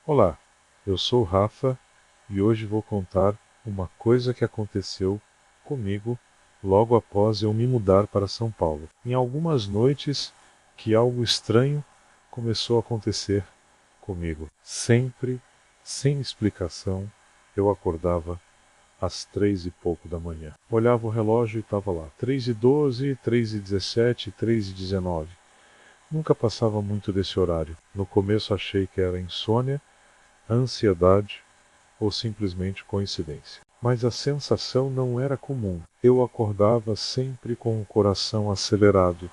Olá, eu sou o Rafa e hoje vou contar uma coisa que aconteceu comigo logo após eu me mudar para São Paulo. Em algumas noites que algo estranho começou a acontecer comigo. Sempre, sem explicação, eu acordava às 3 e pouco da manhã. Olhava o relógio e estava lá, 3h12, 3h17, 3h19. Nunca passava muito desse horário. No começo achei que era insônia, ansiedade ou simplesmente coincidência. Mas a sensação não era comum. Eu acordava sempre com o coração acelerado,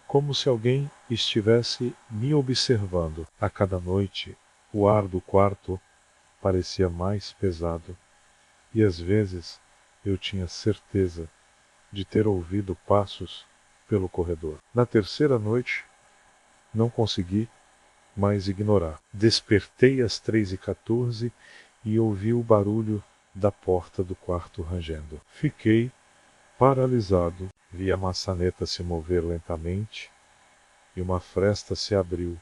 como se alguém estivesse me observando. A cada noite, o ar do quarto parecia mais pesado e às vezes eu tinha certeza de ter ouvido passos pelo corredor. Na terceira noite, não consegui mais ignorar. Despertei às 3h14 e ouvi o barulho da porta do quarto rangendo. Fiquei paralisado, vi a maçaneta se mover lentamente e uma fresta se abriu,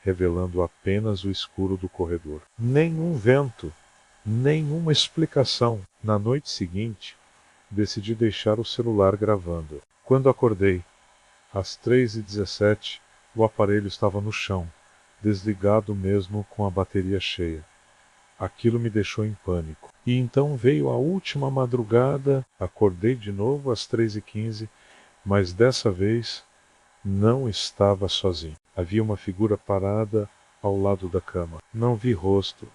revelando apenas o escuro do corredor. Nenhum vento, nenhuma explicação. Na noite seguinte, decidi deixar o celular gravando. Quando acordei, às 3h17, o aparelho estava no chão, desligado mesmo com a bateria cheia. Aquilo me deixou em pânico. E então veio a última madrugada, acordei de novo às 3h15, mas dessa vez não estava sozinho. Havia uma figura parada ao lado da cama. Não vi rosto,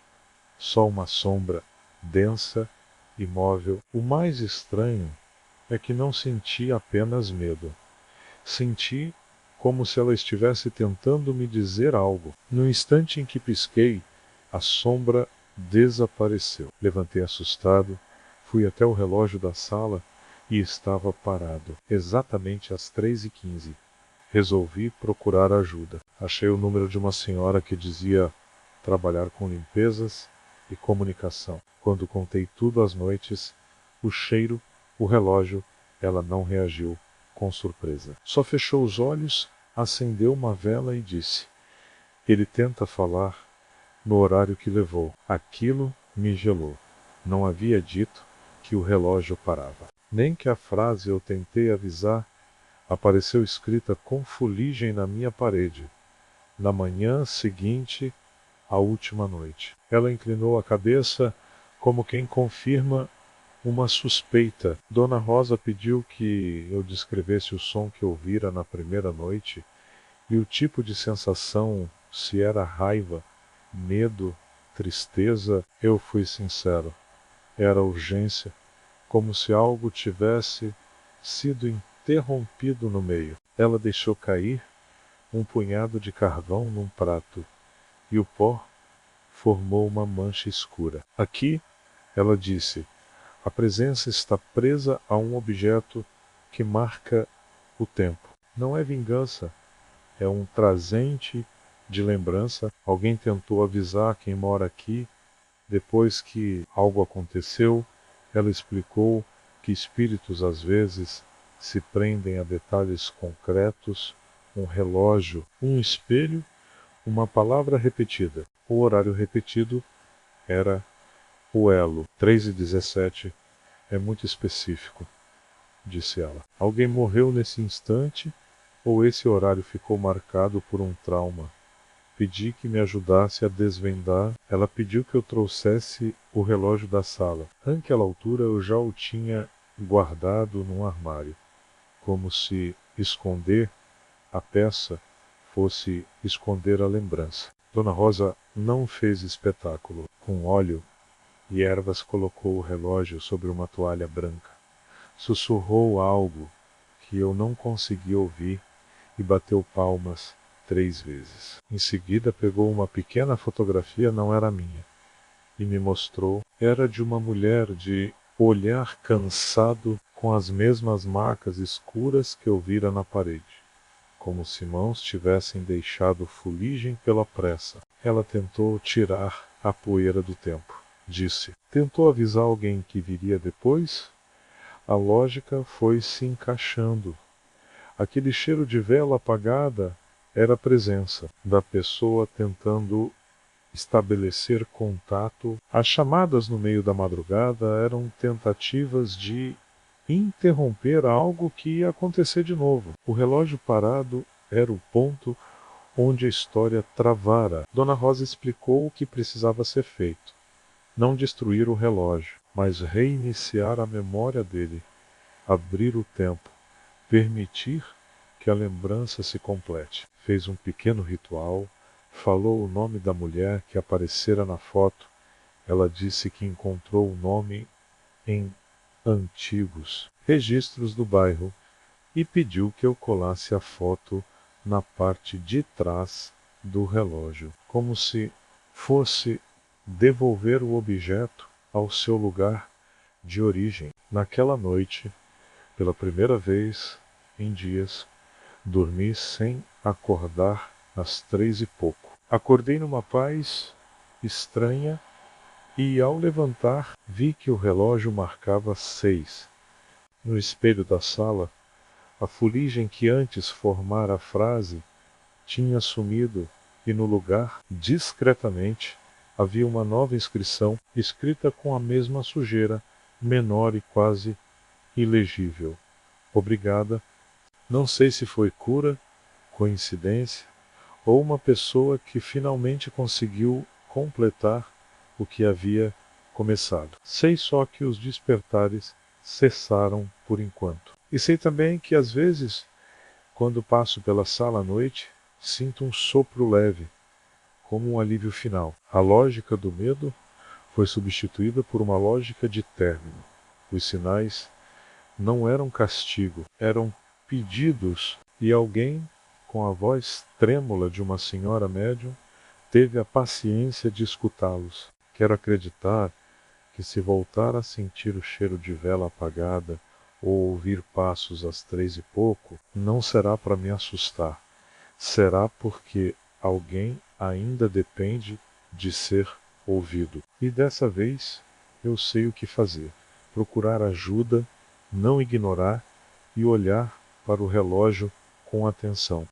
só uma sombra, densa, imóvel. O mais estranho é que não senti apenas medo. Senti como se ela estivesse tentando me dizer algo. No instante em que pisquei, a sombra desapareceu. Levantei assustado, fui até o relógio da sala e estava parado, exatamente às 3h15. Resolvi procurar ajuda. Achei o número de uma senhora que dizia trabalhar com limpezas e comunicação. Quando contei tudo às noites, o cheiro, o relógio, ela não reagiu com surpresa. Só fechou os olhos, acendeu uma vela e disse: "Ele tenta falar no horário que levou." Aquilo me gelou. Não havia dito que o relógio parava. Nem que a frase "eu tentei avisar" apareceu escrita com fuligem na minha parede. Na manhã seguinte, a última noite. Ela inclinou a cabeça como quem confirma uma suspeita. Dona Rosa pediu que eu descrevesse o som que ouvira na primeira noite e o tipo de sensação, se era raiva, medo, tristeza. Eu fui sincero. Era urgência, como se algo tivesse sido interrompido no meio. Ela deixou cair um punhado de carvão num prato e o pó formou uma mancha escura. Aqui, ela disse, a presença está presa a um objeto que marca o tempo. Não é vingança, é um trazente de lembrança. Alguém tentou avisar quem mora aqui. Depois que algo aconteceu, ela explicou que espíritos às vezes se prendem a detalhes concretos, um relógio, um espelho, uma palavra repetida. O horário repetido era o elo. 3h17 é muito específico, disse ela. Alguém morreu nesse instante ou esse horário ficou marcado por um trauma? Pedi que me ajudasse a desvendar. Ela pediu que eu trouxesse o relógio da sala. Àquela altura eu já o tinha guardado num armário, como se esconder a peça fosse esconder a lembrança. Dona Rosa não fez espetáculo. Com óleo e ervas colocou o relógio sobre uma toalha branca. Sussurrou algo que eu não consegui ouvir e bateu palmas 3 vezes. Em seguida pegou uma pequena fotografia, não era minha, e me mostrou. Era de uma mulher de olhar cansado, com as mesmas marcas escuras que eu vira na parede, como se mãos tivessem deixado fuligem pela pressa. Ela tentou tirar a poeira do tempo. Disse, tentou avisar alguém que viria depois? A lógica foi se encaixando. Aquele cheiro de vela apagada era a presença da pessoa tentando estabelecer contato. As chamadas no meio da madrugada eram tentativas de interromper algo que ia acontecer de novo. O relógio parado era o ponto onde a história travara. Dona Rosa explicou o que precisava ser feito. Não destruir o relógio, mas reiniciar a memória dele, abrir o tempo, permitir que a lembrança se complete. Fez um pequeno ritual, falou o nome da mulher que aparecera na foto. Ela disse que encontrou o nome em antigos registros do bairro e pediu que eu colasse a foto na parte de trás do relógio, como se fosse devolver o objeto ao seu lugar de origem. Naquela noite, pela primeira vez em dias, dormi sem acordar às 3 e pouco. Acordei numa paz estranha e, ao levantar, vi que o relógio marcava 6. No espelho da sala, a fuligem que antes formara a frase tinha sumido e no lugar, discretamente, havia uma nova inscrição escrita com a mesma sujeira, menor e quase ilegível. Obrigada. Não sei se foi cura, coincidência ou uma pessoa que finalmente conseguiu completar o que havia começado. Sei só que os despertares cessaram por enquanto. E sei também que às vezes, quando passo pela sala à noite, sinto um sopro leve, como um alívio final. A lógica do medo foi substituída por uma lógica de término. Os sinais não eram castigo, eram pedidos, e alguém, com a voz trêmula de uma senhora médium, teve a paciência de escutá-los. Quero acreditar que, se voltar a sentir o cheiro de vela apagada ou ouvir passos às 3 e pouco, não será para me assustar. Será porque alguém ainda depende de ser ouvido. E dessa vez eu sei o que fazer. Procurar ajuda, não ignorar e olhar para o relógio com atenção.